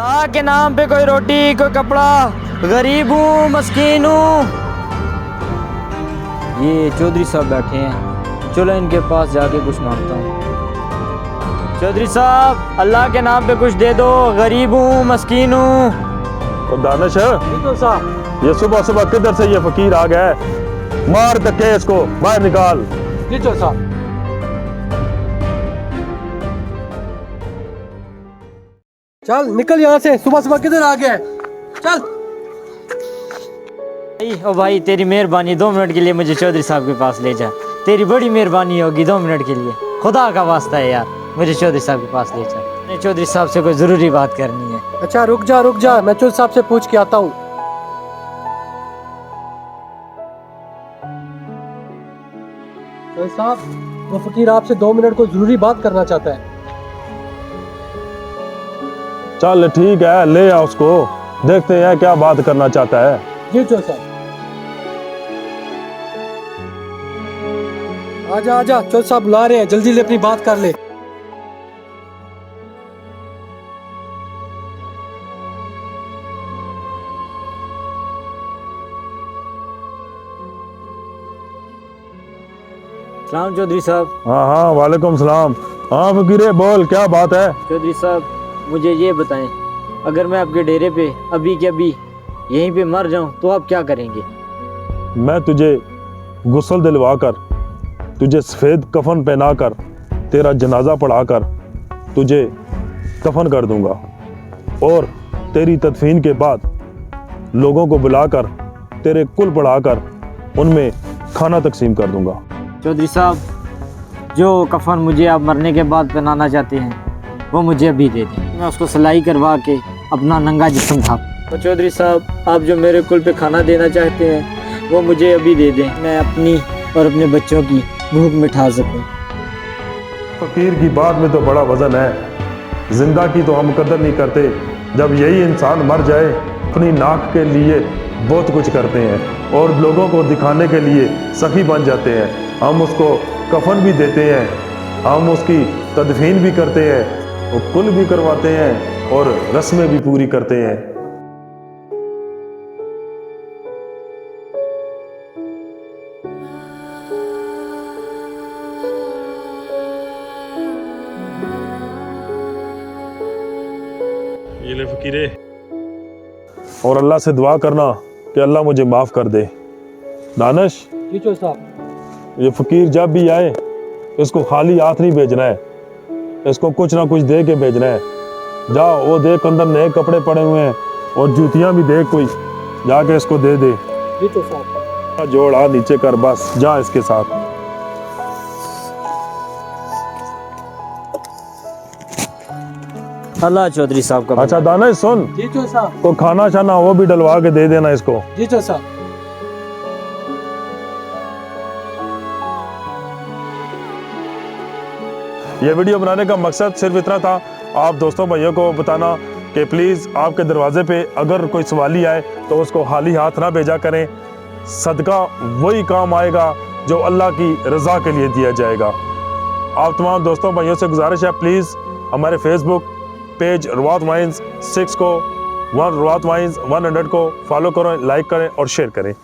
अल्लाह के नाम पे कोई रोटी कोई कपड़ा, गरीब हूँ मस्कीन हूँ। ये चौधरी साहब बैठे हैं, चलो इनके पास जाके कुछ मांगता हूँ। चौधरी साहब अल्लाह के नाम पे कुछ दे दो, गरीब हूँ मस्कीन हूँ। तो दानिश है साहब ये सुबह सुबह किधर से ये फकीर आ गया है? मार धक्के इसको बाहर निकाल। जी साहब। चल निकल यहाँ से, सुबह सुबह किधर आ गया है? चल। ओ भाई तेरी मेहरबानी, 2 मिनट के लिए मुझे चौधरी साहब के पास ले जा। तेरी बड़ी मेहरबानी होगी, 2 मिनट के लिए, खुदा का वास्ता है यार, मुझे चौधरी साहब के पास ले जा। मुझे चौधरी साहब से कोई ज़रूरी बात करनी है। अच्छा रुक जा, मैं चौधरी साहब से पूछ के आता हूँ। चौधरी साहब वो फकीर आपसे 2 मिनट को जरूरी बात करना चाहता है। चल ठीक है, ले आ उसको, देखते हैं क्या बात करना चाहता है। जी चौधरी साहब। आजा चौधरी साहब बुला रहे हैं, जल्दी से अपनी बात कर ले। सलाम चौधरी साहब। हाँ वालेकुम सलाम। हाँ फकीरे बोल, क्या बात है? चौधरी साहब मुझे ये बताएं, अगर मैं आपके डेरे पे अभी के अभी यहीं पे मर जाऊं तो आप क्या करेंगे? मैं तुझे गुस्ल दिलवा कर, तुझे सफ़ेद कफन पहनाकर, तेरा जनाजा पढ़ाकर तुझे कफन कर दूंगा और तेरी तदफीन के बाद लोगों को बुलाकर तेरे कुल पढ़ाकर उनमें खाना तकसीम कर दूंगा। चौधरी साहब जो कफन मुझे आप मरने के बाद पहनाना चाहते हैं वो मुझे अभी दे दें, मैं उसको सिलाई करवा के अपना नंगा जिस्म था। तो चौधरी साहब आप जो मेरे कुल पे खाना देना चाहते हैं वो मुझे अभी दे दें, मैं अपनी और अपने बच्चों की भूख मिटा सकूं। फकीर की बात में तो बड़ा वजन है, जिंदा की तो हम कदर नहीं करते, जब यही इंसान मर जाए अपनी नाक के लिए बहुत कुछ करते हैं और लोगों को दिखाने के लिए सखी बन जाते हैं। हम उसको कफन भी देते हैं, हम उसकी तदफीन भी करते हैं, वो कुल भी करवाते हैं और रस्में भी पूरी करते हैं। ये ले फकीरे, और अल्लाह से दुआ करना कि अल्लाह मुझे माफ़ कर दे। दानिश जी चौधरी साहब। ये फकीर जब भी आए इसको खाली हाथ नहीं भेजना है, इसको कुछ ना कुछ दे के भेजना है। जाओ वो देख अंदर नए कपड़े पड़े हुए हैं और जूतियां भी देख, कोई जाके इसको दे दे। जी चौधरी साहब। जोड़ हाथ नीचे कर, बस जा इसके साथ। अल्लाह चौधरी साहब का। अच्छा दानिश सुन, जी चौधरी साहब। को खाना छाना वो भी डलवा के दे देना इसको। जी चौधरी साहब। ये वीडियो बनाने का मकसद सिर्फ इतना था, आप दोस्तों भाइयों को बताना कि प्लीज़ आपके दरवाजे पे अगर कोई सवाली आए तो उसको खाली हाथ ना भेजा करें। सदका वही काम आएगा जो अल्लाह की रज़ा के लिए दिया जाएगा। आप तमाम दोस्तों भाइयों से गुजारिश है, प्लीज़ हमारे फेसबुक पेज रवात वाइन्स 6 को 100 को फॉलो करें, लाइक करें और शेयर करें।